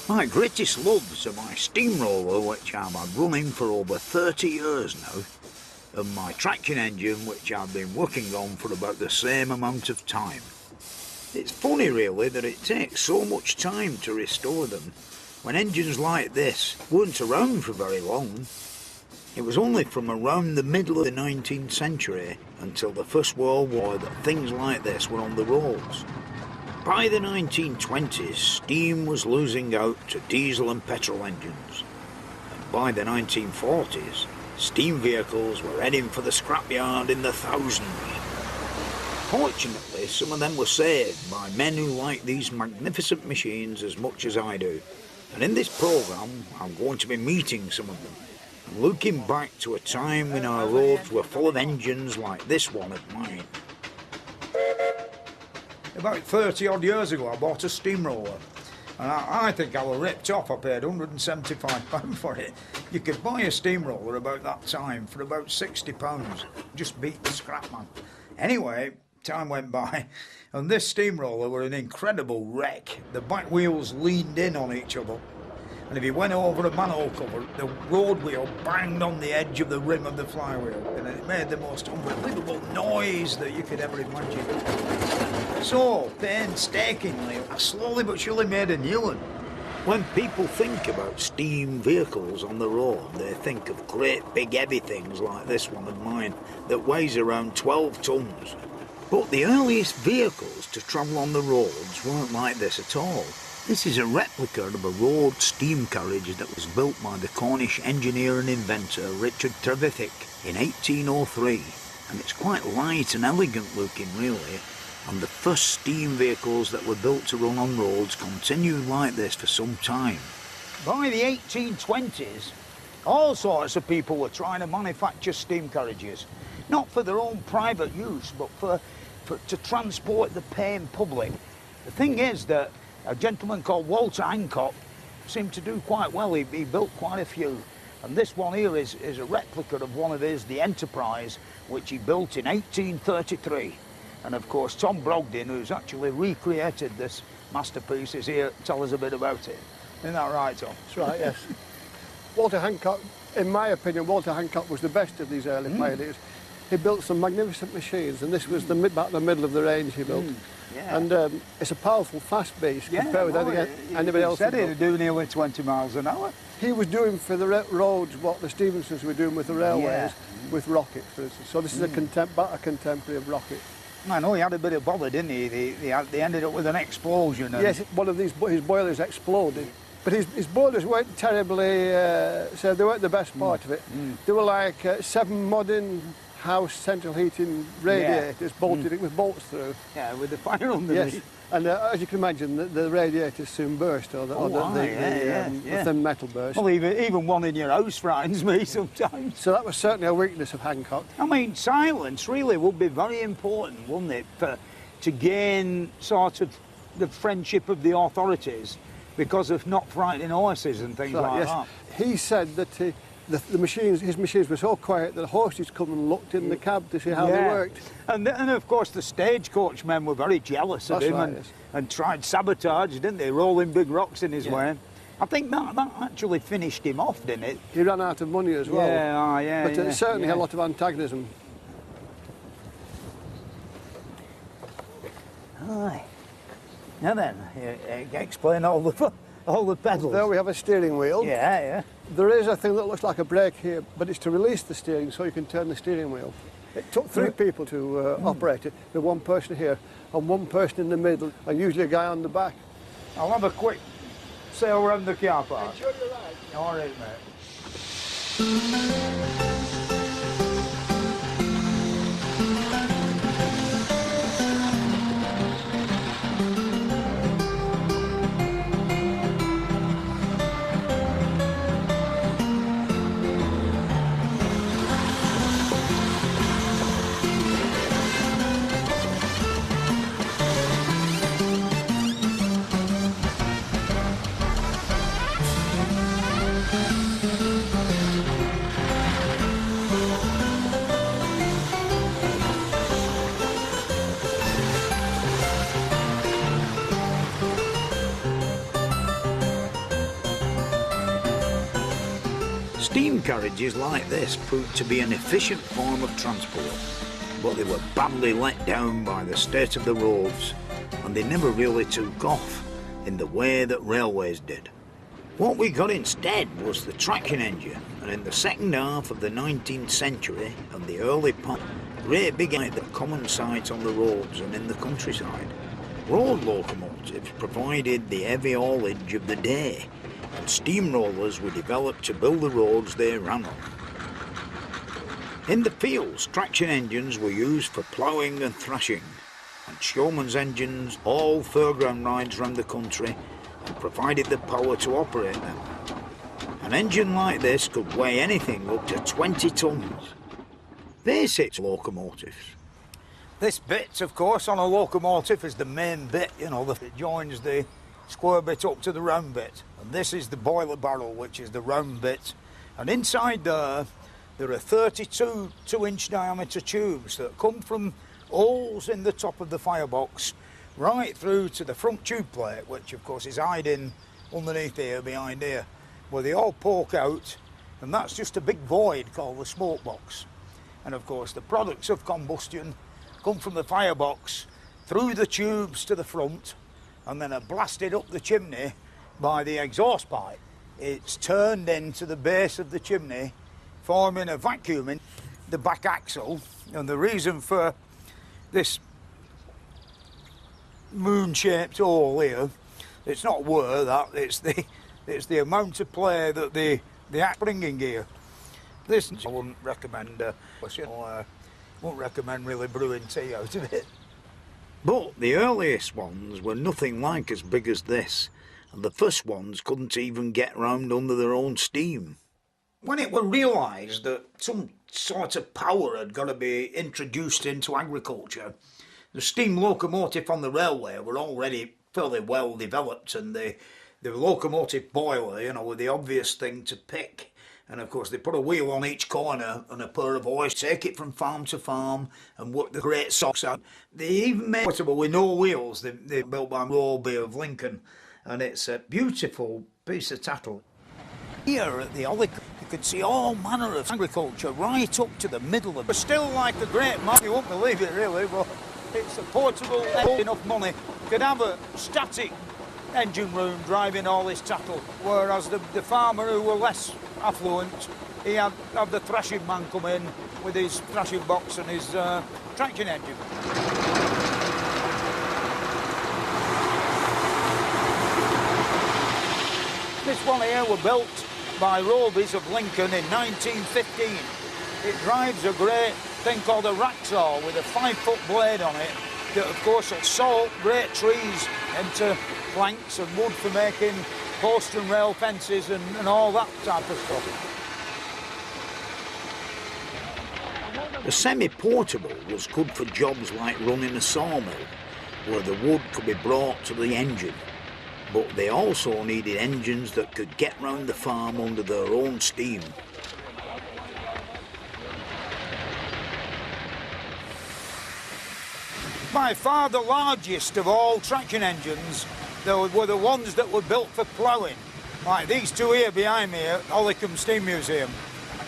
My greatest loves are my steamroller, which I've had running for over 30 years now, and my traction engine, which I've been working on for about the same amount of time. It's funny really that it takes so much time to restore them when engines like this weren't around for very long. It was only from around the middle of the 19th century until the First World War that things like this were on the roads. By the 1920s, steam was losing out to diesel and petrol engines, and by the 1940s, steam vehicles were heading for the scrapyard in the thousands. Fortunately, some of them were saved by men who like these magnificent machines as much as I do, and in this programme I'm going to be meeting some of them, and looking back to a time when our roads were full of engines like this one of mine. About 30 odd years ago I bought a steamroller, and I think I was ripped off. I paid £175 for it. You could buy a steamroller about that time for about £60, just beat the scrap man. Anyway, time went by, and this steamroller were an incredible wreck. The back wheels leaned in on each other, and if you went over a manhole cover, the road wheel banged on the edge of the rim of the flywheel, and it made the most unbelievable noise that you could ever imagine. So, painstakingly, I slowly but surely made a new one. When people think about steam vehicles on the road, they think of great big heavy things like this one of mine that weighs around 12 tons. But the earliest vehicles to travel on the roads weren't like this at all. This is a replica of a road steam carriage that was built by the Cornish engineer and inventor Richard Trevithick in 1803, and it's quite light and elegant looking really, and the first steam vehicles that were built to run on roads continued like this for some time. By the 1820s, all sorts of people were trying to manufacture steam carriages, not for their own private use, but to transport the paying public. The thing is that a gentleman called Walter Hancock seemed to do quite well. He built quite a few, and this one here is a replica of one of his, the Enterprise, which he built in 1833. And of course Tom Brogden, who's actually recreated this masterpiece, is here to tell us a bit about it. Isn't that right, Tom? That's right, yes. Walter Hancock, in my opinion, Walter Hancock was the best of these early pioneers. He built some magnificent machines, and this was about the middle of the range he built. Yeah. And it's a powerful, fast beast compared with anybody else. He said he'd do nearly 20 miles an hour. He was doing for the roads what the Stephensons were doing with the railways, with rockets, for instance. So this is a contemporary of rocket. I know he had a bit of bother, didn't he? They ended up with an explosion. And... Yes, one of his boilers exploded. But his boilers weren't terribly, so they weren't the best part of it. They were like 7 modern house central heating radiators bolted with bolts through. Yeah, with the fire underneath. Yes, and as you can imagine, the radiators soon burst, or the thin metal burst. Well, even one in your house frightens me sometimes. So that was certainly a weakness of Hancock. I mean, silence really would be very important, wouldn't it, to gain sort of the friendship of the authorities because of not frightening horses and things like that. He said that his machines were so quiet that horses come and looked in the cab to see how they worked. And of course the stagecoach men were very jealous of him and tried sabotage, didn't they, rolling big rocks in his way. I think that actually finished him off, didn't it? He ran out of money as well. But certainly a lot of antagonism. Aye. Now then, explain all the pedals. There we have a steering wheel. Yeah. There is a thing that looks like a brake here, but it's to release the steering so you can turn the steering wheel. It took 3 people to operate it. There's one person here and one person in the middle, and usually a guy on the back. I'll have a quick sail around the car park. Enjoy your ride. All right, mate. Steam carriages like this proved to be an efficient form of transport, but they were badly let down by the state of the roads, and they never really took off in the way that railways did. What we got instead was the traction engine, and in the second half of the 19th century and the early part, great big the common sight on the roads and in the countryside. Road locomotives provided the heavy haulage of the day, and steamrollers were developed to build the roads they ran on. In the fields, traction engines were used for ploughing and thrashing, and showman's engines hauled fairground rides round the country and provided the power to operate them. An engine like this could weigh anything up to 20 tons. Basic locomotives. This bit, of course, on a locomotive is the main bit, you know, that joins the square bit up to the round bit. And this is the boiler barrel, which is the round bit. And inside there are 32 2-inch diameter tubes that come from holes in the top of the firebox right through to the front tube plate, which of course is hiding underneath here, behind here, where they all poke out, and that's just a big void called the smoke box. And of course the products of combustion come from the firebox through the tubes to the front, and then are blasted up the chimney by the exhaust pipe. It's turned into the base of the chimney, forming a vacuum in the back axle. And the reason for this moon-shaped hole here, it's not whir, that it's the amount of play that the springing gear. This I wouldn't recommend. Wouldn't recommend really brewing tea out of it. But the earliest ones were nothing like as big as this, and the first ones couldn't even get round under their own steam. When it was realised that some sort of power had got to be introduced into agriculture, the steam locomotive on the railway were already fairly well developed, and the locomotive boiler, you know, were the obvious thing to pick. And of course they put a wheel on each corner and a pair of oars, take it from farm to farm and work the great socks out. They even made portable with no wheels. They built by Roby of Lincoln, and it's a beautiful piece of tattle. Here at the Ollie, you could see all manner of agriculture right up to the middle of it. It's still like a great map, you won't believe it really, but it's a portable, enough money. You could have a static engine room driving all this tattle, whereas the farmer who were less affluent, he had the thrashing man come in with his thrashing box and his traction engine. This one here was built by Roby's of Lincoln in 1915. It drives a great thing called a rack saw with a 5-foot blade on it that of course will saw great trees into planks and wood for making post and rail fences and all that type of stuff. The semi-portable was good for jobs like running a sawmill, where the wood could be brought to the engine. But they also needed engines that could get round the farm under their own steam. By far the largest of all traction engines were the ones that were built for ploughing, like these two here behind me at Ollicombe Steam Museum.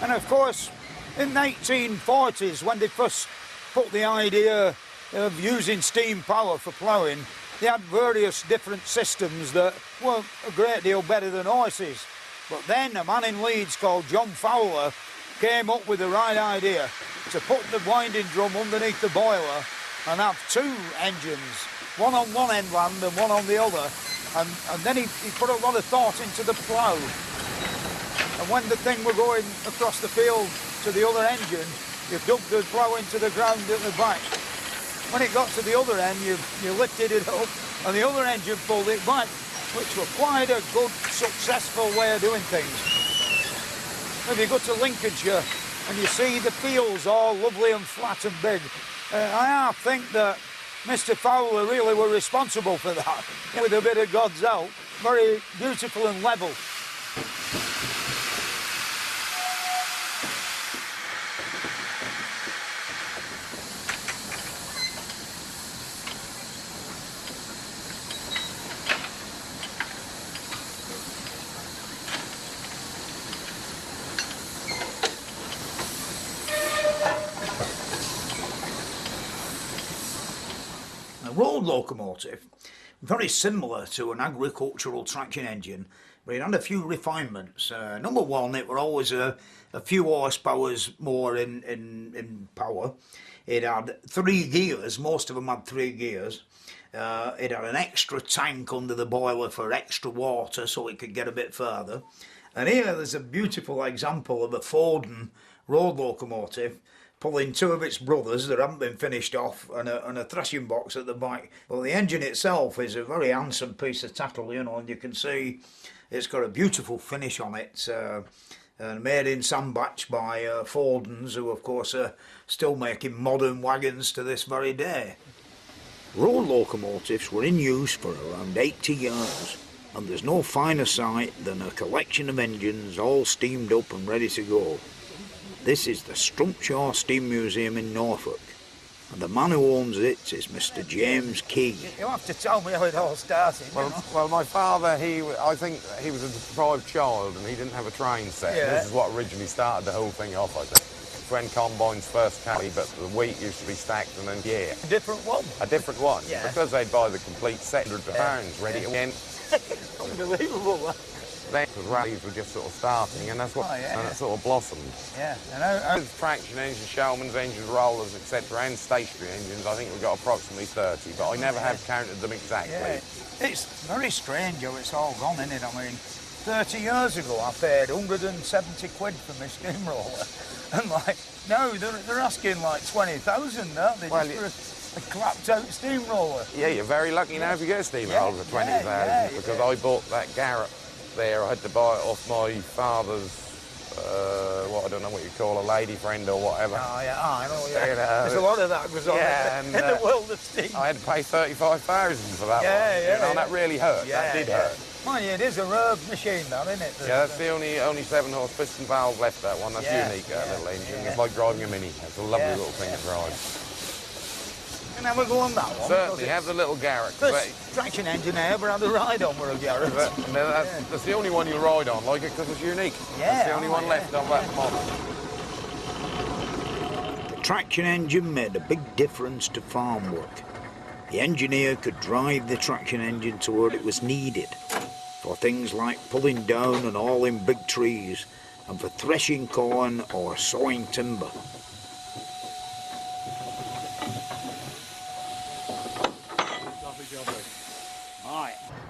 And of course, in the 1840s, when they first put the idea of using steam power for ploughing, they had various different systems that were a great deal better than horses. But then a man in Leeds called John Fowler came up with the right idea to put the winding drum underneath the boiler and have two engines, one on one endland and one on the other. And then he put a lot of thought into the plough. And when the thing were going across the field to the other engine, you dumped the plough into the ground at the back. When it got to the other end, you lifted it up and the other engine pulled it back, which was quite a good, successful way of doing things. If you go to Lincolnshire and you see the fields all lovely and flat and big, I think that Mr. Fowler really were responsible for that. With a bit of God's help, very beautiful and level. A road locomotive, very similar to an agricultural traction engine, but it had a few refinements. Number one, it were always a few horsepowers more in power. It had 3 gears, most of them had 3 gears. It had an extra tank under the boiler for extra water so it could get a bit further. And here there's a beautiful example of a Forden road locomotive pulling 2 of its brothers that haven't been finished off and a threshing box at the back. Well, the engine itself is a very handsome piece of tackle, you know, and you can see it's got a beautiful finish on it. And made in Sandbach by Fordens, who of course are still making modern wagons to this very day. Road locomotives were in use for around 80 years, and there's no finer sight than a collection of engines all steamed up and ready to go. This is the Strumpshaw Steam Museum in Norfolk, and the man who owns it is Mr. James Key. You have to tell me how it all started. Well, my father, I think he was a deprived child and he didn't have a train set. Yeah. This is what originally started the whole thing off, I think. When combines first came, but the wheat used to be stacked and then, yeah. A different one? A different one. Yeah. Because they'd buy the complete set, £100 ready to win. Unbelievable. Then the rallies were just sort of starting, and that's what, and it sort of blossomed. Yeah, I know. Traction engines, Showman's engines, rollers, etc., and stationary engines, I think we've got approximately 30, but I never have counted them exactly. Yeah. It's very strange how it's all gone, isn't it? I mean, 30 years ago I paid 170 quid for my steamroller, and like, now they're asking like 20,000 now. They just for a clapped out steamroller. Yeah, you're very lucky now if you get a steamroller for 20,000, because I bought that Garrett there. I had to buy it off my father's, I don't know what you call a lady friend or whatever. Oh, yeah, I know, yeah. You know, there's a lot of that goes on in the world of steam. I had to pay 35,000 for that one. Yeah, and that really hurt. That did hurt. Mind you, it is a rare machine, that, isn't it? Yeah, that's the only 7-horse piston valve left, that one. That's unique, that little engine. It's like driving a Mini. It's a lovely little thing to drive. Can have a go on that one? Certainly, have the little Garrett. First traction engine I ever had a ride on with a Garrett. That's the only one you'll ride on, like it, because it's unique. Yeah, that's the only one left of that model. The traction engine made a big difference to farm work. The engineer could drive the traction engine to where it was needed, for things like pulling down and hauling big trees, and for threshing corn or sawing timber.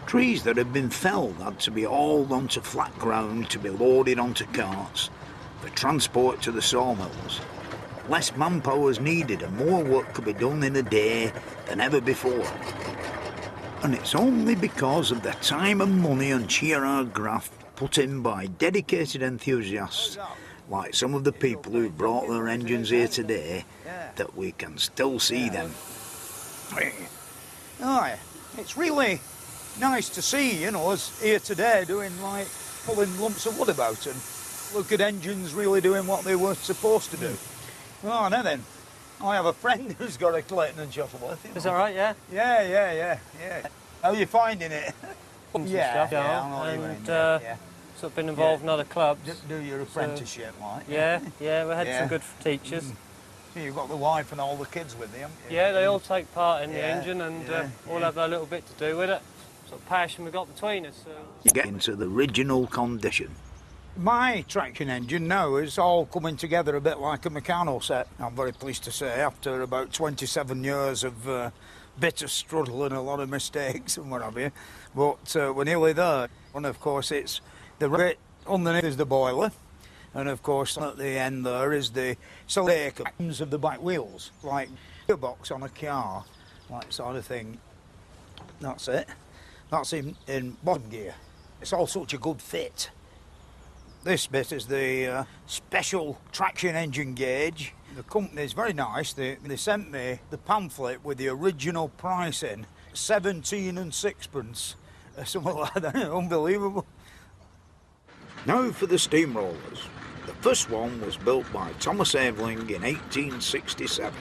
Trees that had been felled had to be hauled onto flat ground to be loaded onto carts for transport to the sawmills. Less manpower was needed and more work could be done in a day than ever before. And it's only because of the time and money and sheer hard graft put in by dedicated enthusiasts like some of the people who brought their engines here today that we can still see them. Aye, it's really nice to see, you know, us here today doing like pulling lumps of wood about and look at engines really doing what they were supposed to do. Oh, now then, I have a friend who's got a Clayton and Shuttleworth. You know. Is that right, yeah? Yeah. How are you finding it? I know what you mean. Sort of been involved in other clubs. Do your apprenticeship, like? Yeah, we had some good teachers. So you've got the wife and all the kids with you, haven't you? Yeah, they all take part in the engine and all have their little bit to do with it. Sort of passion we got between us. So. You get into the original condition. My traction engine now is all coming together a bit like a Meccano set, I'm very pleased to say, after about 27 years of bitter struggle and a lot of mistakes and what have you. But we're nearly there. And of course it's the bit underneath is the boiler, and of course at the end there is the cylinders of the back wheels, like a gearbox on a car, like sort of thing. That's it. That's in bottom gear. It's all such a good fit. This bit is the special traction engine gauge. The company's very nice. They sent me the pamphlet with the original price in, 17 and sixpence, something like that. Unbelievable. Now for the steamrollers. The first one was built by Thomas Aveling in 1867.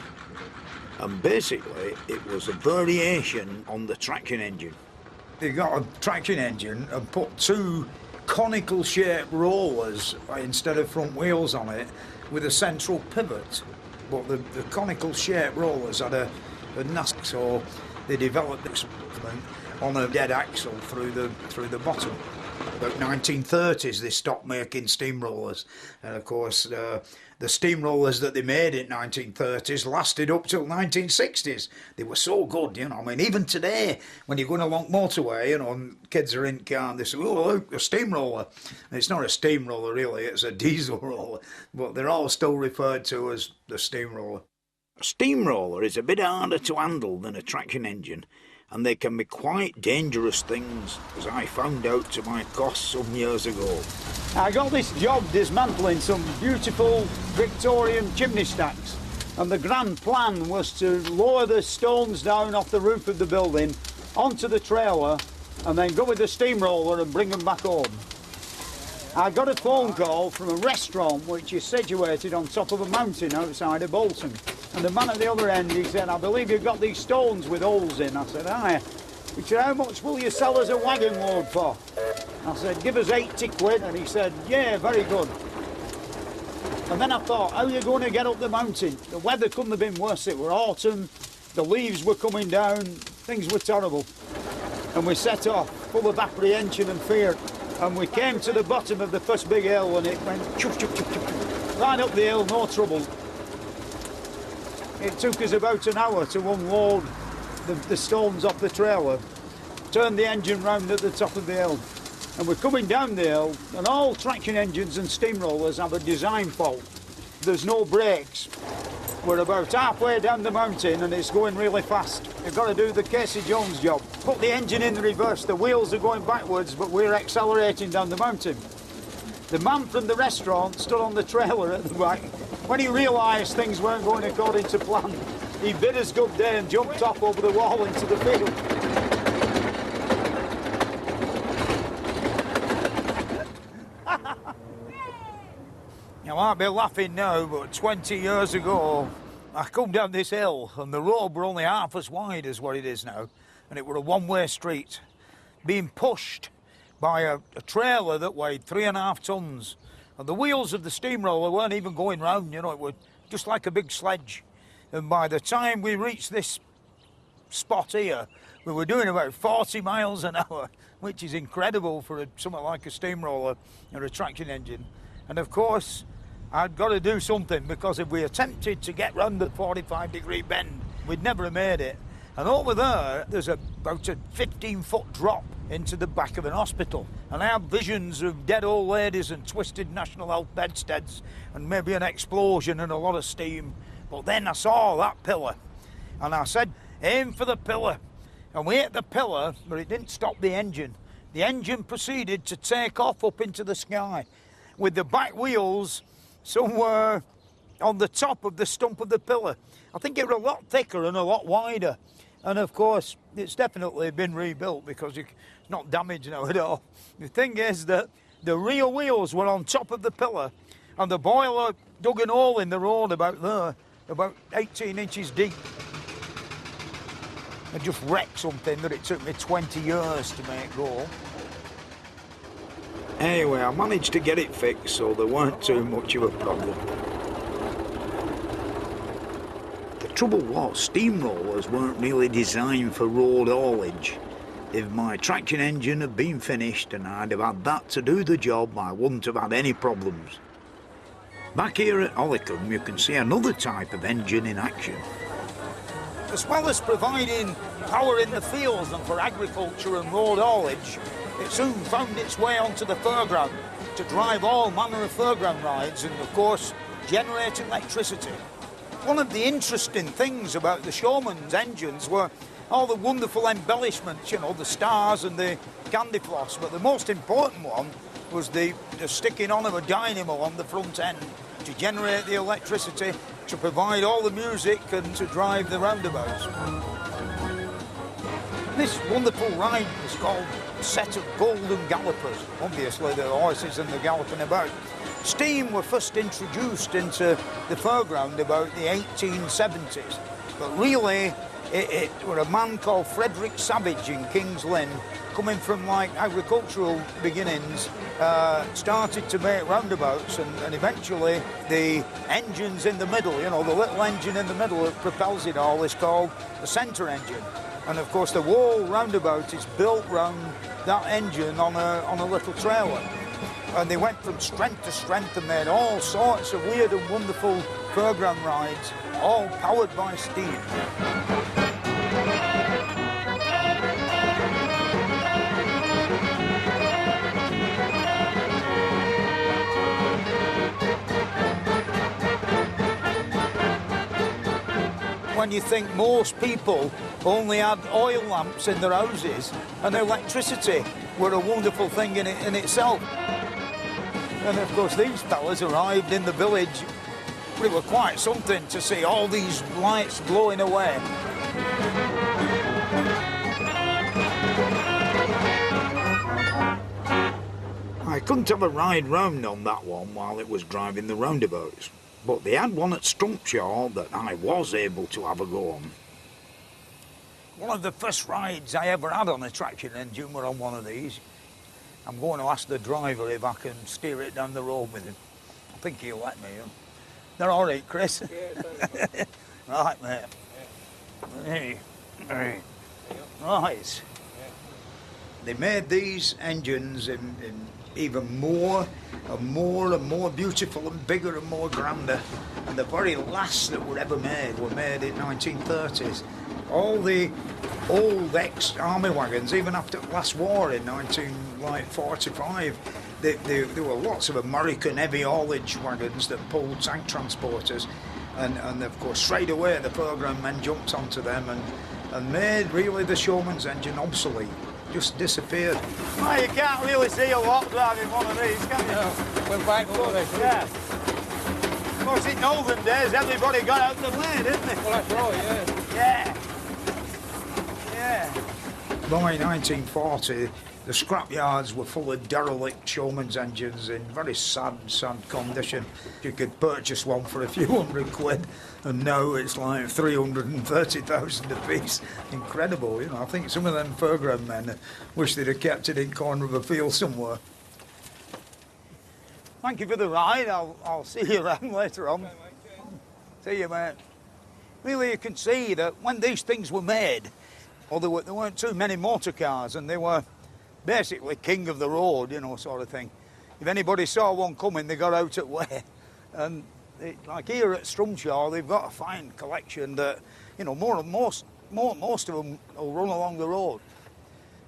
And basically it was a variation on the traction engine. They got a traction engine and put 2 conical shaped rollers instead of front wheels on it with a central pivot, but the conical shaped rollers had a the NASC, so they developed this on a dead axle through the bottom. About 1930s they stopped making steamrollers, and of course the steamrollers that they made in 1930s lasted up till 1960s. They were so good, you know. I mean, even today when you're going along motorway, you know, and kids are in car and they say, "Oh, look, a steamroller." And it's not a steamroller really, it's a diesel roller, but they're all still referred to as the steamroller. A steamroller is a bit harder to handle than a traction engine, and they can be quite dangerous things, as I found out to my cost some years ago. I got this job dismantling some beautiful Victorian chimney stacks, and the grand plan was to lower the stones down off the roof of the building onto the trailer and then go with the steamroller and bring them back home. I got a phone call from a restaurant which is situated on top of a mountain outside of Bolton. And the man at the other end, he said, "I believe you've got these stones with holes in." I said, "Aye." He said, "How much will you sell us a wagon load for?" I said, "Give us 80 quid. And he said, "Yeah, very good." And then I thought, how are you going to get up the mountain? The weather couldn't have been worse. It were autumn, the leaves were coming down, things were terrible. And we set off, full of apprehension and fear. And we came to the bottom of the first big hill, and it went chuff, chuff, chuff, chuff, right up the hill, no trouble. It took us about an hour to unload the stones off the trailer, turn the engine round at the top of the hill. And we're coming down the hill, and all traction engines and steamrollers have a design fault. There's no brakes. We're about halfway down the mountain and it's going really fast. You've got to do the Casey Jones job. Put the engine in the reverse, the wheels are going backwards, but we're accelerating down the mountain. The man from the restaurant stood on the trailer at the back. When he realised things weren't going according to plan, he bid us good day and jumped off over the wall into the field. You might be laughing now, but 20 years ago, I come down this hill and the road were only half as wide as what it is now, and it were a one-way street, being pushed by a trailer that weighed 3.5 tons. And the wheels of the steamroller weren't even going round, you know, it was just like a big sledge. And by the time we reached this spot here, we were doing about 40 miles an hour, which is incredible for something like a steamroller or a traction engine. And of course, I'd got to do something, because if we attempted to get round the 45-degree bend, we'd never have made it. And over there, there's about a 15-foot drop into the back of an hospital. And I have visions of dead old ladies and twisted National Health bedsteads and maybe an explosion and a lot of steam. But then I saw that pillar and I said, aim for the pillar. And we hit the pillar, but it didn't stop the engine. The engine proceeded to take off up into the sky with the back wheels somewhere on the top of the stump of the pillar. I think it was a lot thicker and a lot wider. And of course, it's definitely been rebuilt because it's not damaged now at all. The thing is that the rear wheels were on top of the pillar and the boiler dug an hole in the road about there, about 18 inches deep. It just wrecked something that it took me 20 years to make go. Anyway, I managed to get it fixed, so there weren't too much of a problem. The trouble was, steamrollers weren't really designed for road haulage. If my traction engine had been finished and I'd have had that to do the job, I wouldn't have had any problems. Back here at Ollicombe, you can see another type of engine in action. As well as providing power in the fields and for agriculture and road haulage, it soon found its way onto the fairground to drive all manner of fairground rides and, of course, generate electricity. One of the interesting things about the Showman's engines were all the wonderful embellishments, you know, the stars and the candy floss, but the most important one was the sticking on of a dynamo on the front end to generate the electricity, to provide all the music and to drive the roundabouts. This wonderful ride was called a set of golden gallopers. Obviously the horses and the galloping about. Steam were first introduced into the fairground about the 1870s, but really it were a man called Frederick Savage in King's Lynn, coming from like agricultural beginnings, started to make roundabouts, and eventually the engines in the middle, you know, the little engine in the middle that propels it all is called the centre engine. And of course the whole roundabout is built round that engine on a little trailer. And they went from strength to strength and made all sorts of weird and wonderful programme rides, all powered by steam. When you think most people only had oil lamps in their houses, and electricity were a wonderful thing in itself. And of course these fellas arrived in the village. It was quite something to see all these lights glowing away. I couldn't have a ride round on that one while it was driving the roundabouts, but they had one at Strumpshaw that I was able to have a go on. One of the first rides I ever had on a traction engine were on one of these. I'm going to ask the driver if I can steer it down the road with him. I think he'll let me. They're all right, Chris? Yeah, right, mate. Yeah. Hey. Right. They made these engines in even more and more beautiful and bigger and more grander. And the very last that were ever made were made in 1930s. All the old ex-army wagons, even after the last war in 1945, there were lots of American heavy haulage wagons that pulled tank transporters, and of course straight away the programme men jumped onto them and made really the showman's engine obsolete, just disappeared. Well, you can't really see a lot driving one of these, can you? No, we're back over there. Yeah. Of course, in olden days, everybody got out the way, didn't they? Well, that's right, yeah. Yeah. Yeah. By 1940, the scrapyards were full of derelict showman's engines in very sad condition. You could purchase one for a few £100, and now it's like 330,000 a piece. Incredible, you know. I think some of them programme men wish they'd have kept it in corner of a field somewhere. Thank you for the ride. I'll see you around later on. See you, mate. Really, you can see that when these things were made, there weren't too many motor cars, and they were basically king of the road, you know, sort of thing. If anybody saw one coming, they got out at way. And like here at Strumpshaw, they've got a fine collection that, you know, most of them will run along the road.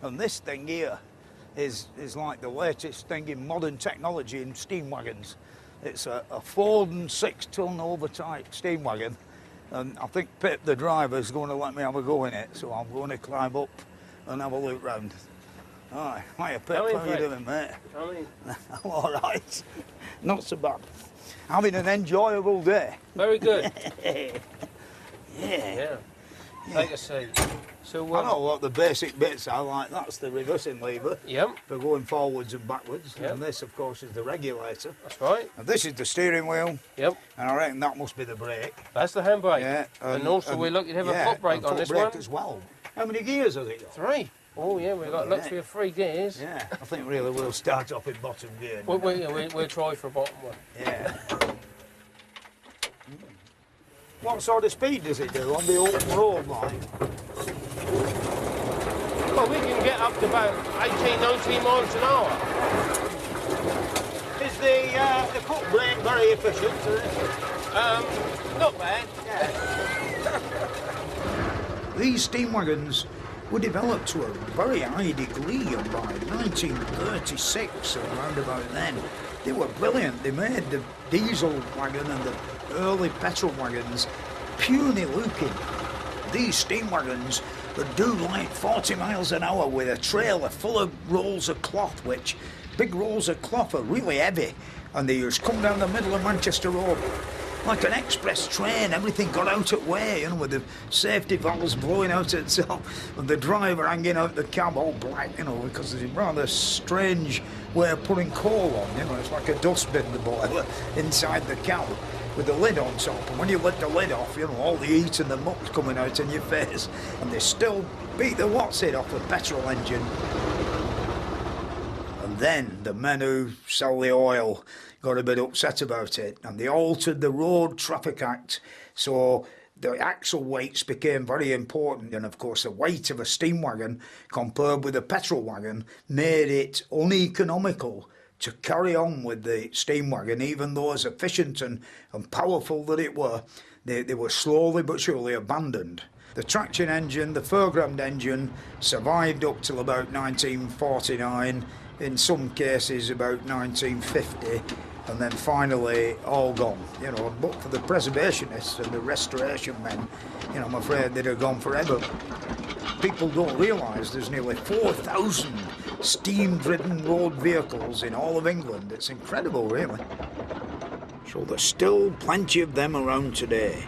And this thing here is like the latest thing in modern technology in steam wagons. It's a Ford 6-ton overtight steam wagon. And I think Pip, the driver, is going to let me have a go in it, so I'm going to climb up and have a look round. All right, hiya Pip, how you doing, mate? I'm all right, not so bad. Having an enjoyable day. Very good. Yeah. Take a seat. So, I know what the basic bits are like. That's the reversing lever. Yep. For going forwards and backwards. Yep. And this, of course, is the regulator. That's right. And this is the steering wheel. Yep. And I reckon that must be the brake. That's the handbrake. Yeah. And also we're lucky to have a foot brake on this one. As well. How many gears has it got? 3. Oh yeah, we've got luxury of 3 gears. Yeah. I think really we'll start off in bottom gear. We'll try for a bottom one. Yeah. What sort of speed does it do on the open road line? Well, we can get up to about 18, 19 miles an hour. Is the foot brake very efficient? Not bad. Yeah. These steam wagons were developed to a very high degree, and by 1936 and round about then, they were brilliant. They made the diesel wagon and the early petrol wagons puny looking. These steam wagons would do like 40 miles an hour with a trailer full of rolls of cloth, which big rolls of cloth are really heavy, and they used to come down the middle of Manchester Road like an express train. Everything got out at way, you know, with the safety valves blowing out at the top, and the driver hanging out the cab all black, you know, because it's a rather strange way of putting coal on, you know, it's like a dustbin, the boiler, inside the cab. with the lid on top, and when you lift the lid off, you know, all the heat and the muck's coming out in your face, and they still beat the what's it off a petrol engine. And then the men who sell the oil got a bit upset about it, and they altered the Road Traffic Act, so the axle weights became very important, and of course the weight of a steam wagon compared with a petrol wagon made it uneconomical to carry on with the steam wagon, even though as efficient and powerful that it were, they were slowly but surely abandoned. The traction engine, the foreground engine, survived up till about 1949, in some cases about 1950, and then finally all gone, you know. But for the preservationists and the restoration men, you know, I'm afraid they'd have gone forever. People don't realise there's nearly 4,000 steam-driven road vehicles in all of England. It's incredible, really. So there's still plenty of them around today.